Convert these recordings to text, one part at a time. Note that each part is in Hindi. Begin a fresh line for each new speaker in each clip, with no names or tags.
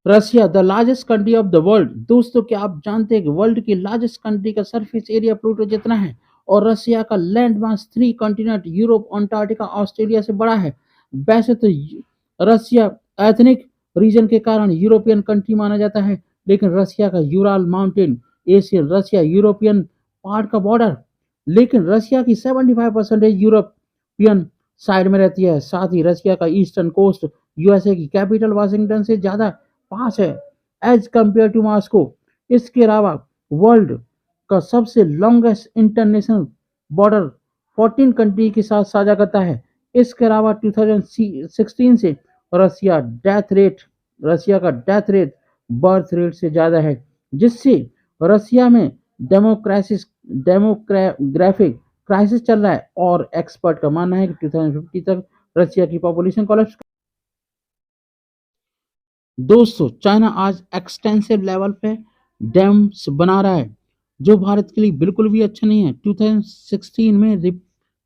Russia the largest country of the world. दोस्तों, क्या आप जानते हैं कि वर्ल्ड की लार्जेस्ट कंट्री का सरफेस एरिया प्लूटो जितना है, और रसिया का land mass 3 continent Europe, Antarctica, Australia से बड़ा है। वैसे तो रसिया एथनिक रीजन के कारण यूरोपियन कंट्री माना जाता है, लेकिन रसिया का यूराल माउंटेन, एशियन रसिया, यूरोपियन पार्ट का बॉर्डर, लेकिन रसिया की 75% यूरोपियन साइड में रहती है। साथ ही रसिया का ईस्टर्न कोस्ट यूएसए की कैपिटल वाशिंगटन से ज़्यादा पास है एज कम्पेयर टू मॉस्को। इसके अलावा वर्ल्ड का सबसे लॉन्गेस्ट इंटरनेशनल बॉर्डर 14 कंट्री के साथ साझा करता है। इसके अलावा 2016 से रसिया डेथ रेट रसिया का डेथ रेट बर्थ रेट से ज़्यादा है, जिससे रसिया में डेमोक्रेसिस डेमोग्राफिक क्राइसिस चल रहा है, और एक्सपर्ट का मानना है कि 2050 तक रसिया की पॉपुलेशन कोलैप्स। दोस्तों, चाइना आज एक्सटेंसिव लेवल पे डैम्स बना रहा है, जो भारत के लिए बिल्कुल भी अच्छा नहीं है। 2016 में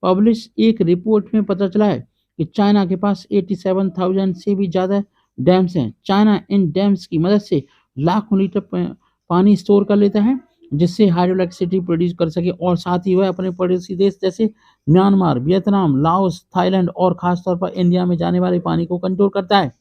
पब्लिश एक रिपोर्ट में पता चला है कि चाइना के पास 87,000 से भी ज़्यादा डैम्स हैं। चाइना इन डैम्स की मदद से लाखों लीटर पानी स्टोर कर लेता है, जिससे हाइड्रो इलेक्ट्रिसिटी प्रोड्यूस कर सके, और साथ ही वह अपने पड़ोसी देश जैसे म्यांमार, वियतनाम, लाओस, थाईलैंड और खासतौर पर इंडिया में जाने वाले पानी को कंट्रोल करता है।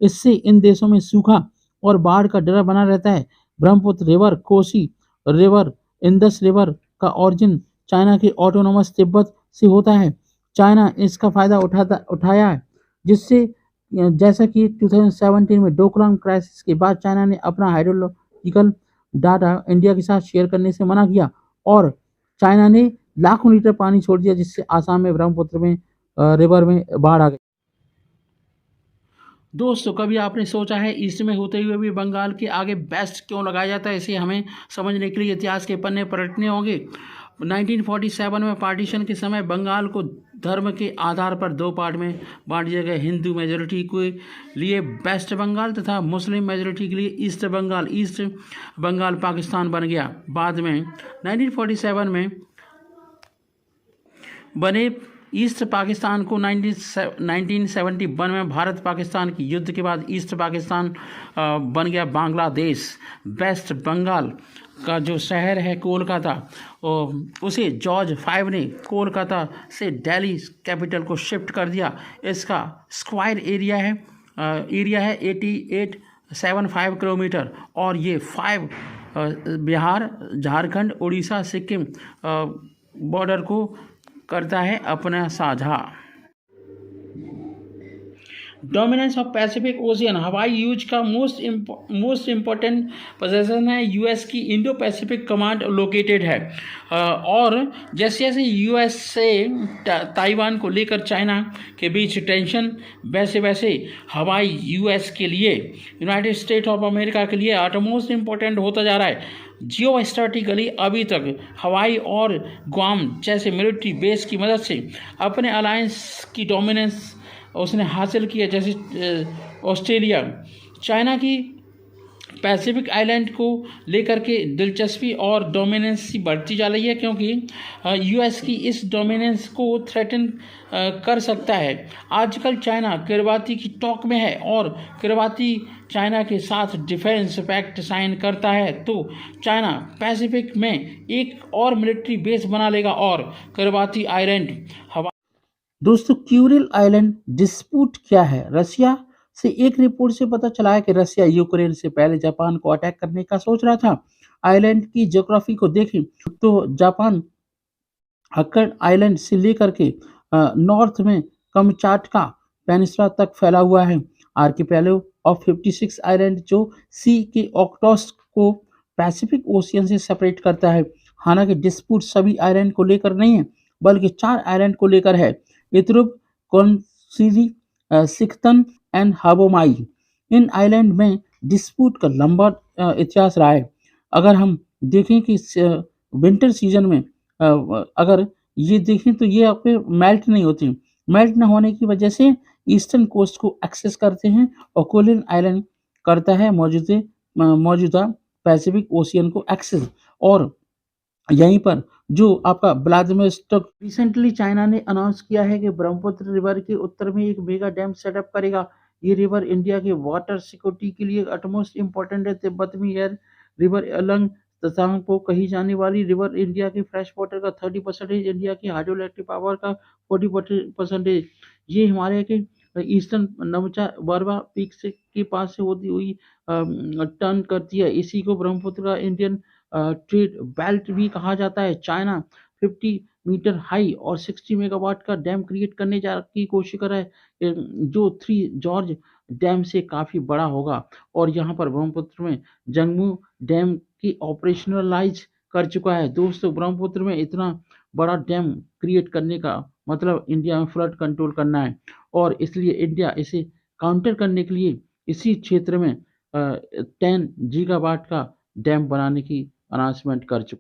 इससे इन देशों में सूखा और बाढ़ का डर बना रहता है। Brahmaputra river, Kosi river, Indus river का ओरिजिन चाइना के ऑटोनोमस तिब्बत से होता है। चाइना इसका फायदा उठाया है, जिससे जैसा कि 2017 में डोकलाम क्राइसिस के बाद चाइना ने अपना हाइड्रोलॉजिकल डाटा इंडिया के साथ शेयर करने से मना किया, और चाइना ने लाखों लीटर पानी छोड़ दिया, जिससे आसाम में ब्रह्मपुत्र में रिवर में बाढ़ आ गई। दोस्तों, कभी आपने सोचा है ईस्ट में होते हुए भी बंगाल के आगे बेस्ट क्यों लगाया जाता है? इसे हमें समझने के लिए इतिहास के पन्ने पलटने होंगे। 1947 में पार्टीशन के समय बंगाल को धर्म के आधार पर दो पार्ट में बांट दिया गया। हिंदू मेजोरिटी के लिए वेस्ट बंगाल तथा मुस्लिम मेजोरिटी के लिए ईस्ट बंगाल। ईस्ट बंगाल पाकिस्तान बन गया। बाद में 1947 में बने ईस्ट पाकिस्तान को 1971 में भारत पाकिस्तान की युद्ध के बाद ईस्ट पाकिस्तान बन गया बांग्लादेश। वेस्ट बंगाल का जो शहर है कोलकाता, उसे जॉर्ज 5 ने कोलकाता से दिल्ली कैपिटल को शिफ्ट कर दिया। इसका स्क्वायर एरिया है 8875 किलोमीटर, और ये 5 बिहार, झारखंड, उड़ीसा, सिक्किम बॉर्डर को करता है अपना साझा। डोमिनेंस ऑफ पैसिफिक ओशियन, हवाई यूज का मोस्ट इम्पोर्टेंट पोजीशन है। यूएस की इंडो पैसिफिक कमांड लोकेटेड है, और जैसे जैसे यूएस से ताइवान को लेकर चाइना के बीच टेंशन, वैसे वैसे हवाई यूएस के लिए, यूनाइटेड स्टेट ऑफ अमेरिका के लिए आटमोस्ट इम्पोर्टेंट होता जा रहा है। जियो स्ट्रेटिकली अभी तक हवाई और ग्वाम जैसे मिलिट्री बेस की मदद से अपने अलायंस की डोमिनेंस उसने हासिल किया। जैसे ऑस्ट्रेलिया, चाइना की पैसिफिक आइलैंड को लेकर के दिलचस्पी और डोमिनेंस बढ़ती जा रही है, क्योंकि यूएस की इस डोमिनेंस को थ्रेटन कर सकता है। आजकल चाइना किरबाती की टॉक में है, और किरबाती चाइना के साथ डिफेंस पैक्ट साइन करता है तो चाइना पैसिफिक में एक और मिलिट्री बेस बना लेगा, और किरबाती आइलैंड हवा। दोस्तों, क्यूरिल आइलैंड डिस्प्यूट क्या है? रसिया से एक रिपोर्ट से पता चला है कि रसिया यूक्रेन से पहले जापान को अटैक करने का सोच रहा था। आइलैंड की ज्योग्राफी को देखें तो जापान अक्कड़ आइलैंड से लेकर के नॉर्थ में कमचाटका पेनिनसुला तक फैला हुआ है। आर्किपेलो ऑफ 56 आइलैंड जो सी के ऑक्टोस को पैसिफिक ओशियन से सेपरेट करता है। हालांकि डिस्प्यूट सभी आइलैंड को लेकर नहीं है, बल्कि 4 आइलैंड को लेकर है: इतरुप, कोनसीरी, सिक्तन एंड हाबोमाई। इन आइलैंड में डिस्प्यूट का लंबा इतिहास रहा है। अगर हम देखें कि विंटर सीजन में अगर ये देखें तो ये आपके मेल्ट नहीं होती। मेल्ट ना होने की वजह से ईस्टर्न कोस्ट को एक्सेस करते हैं, और कोलिन आइलैंड करता है मौजूदा पैसिफिक ओशियन को एक्सेस। और यहीं पर जो आपका व्लादिवोस्टोक, रिसेंटली चाइना ने अनाउंस किया है कि ब्रह्मपुत्र रिवर के उत्तर में एक मेगा डैम सेटअप करेगा। ये रिवर इंडिया के वाटर सिक्योरिटी के लिए अटमोस्ट इम्पोर्टेंट है। तिब्बत में एयर रिवर अलंग तसांग को कही जाने वाली रिवर इंडिया की फ्रेश वाटर का 30%, इंडिया की हाइड्रोइलेक्ट्रिक पावर का 40%। ये हिमालय के ईस्टर्न नमचा बरवा पीक से के पास से होती हुई टर्न करती है। इसी को ब्रह्मपुत्र का इंडियन ट्रेड बेल्ट भी कहा जाता है। चाइना 50 मीटर हाई और 60 मेगावाट का डैम क्रिएट करने की कोशिश कर रहा है, जो 3 जॉर्ज डैम से काफ़ी बड़ा होगा। और यहाँ पर ब्रह्मपुत्र में जंगमू डैम की ऑपरेशनलाइज कर चुका है। दोस्तों, ब्रह्मपुत्र में इतना बड़ा डैम क्रिएट करने का मतलब इंडिया में फ्लड कंट्रोल करना है, और इसलिए इंडिया इसे काउंटर करने के लिए इसी क्षेत्र में 10 गीगावाट का डैम बनाने की अनाउंसमेंट कर चुका है।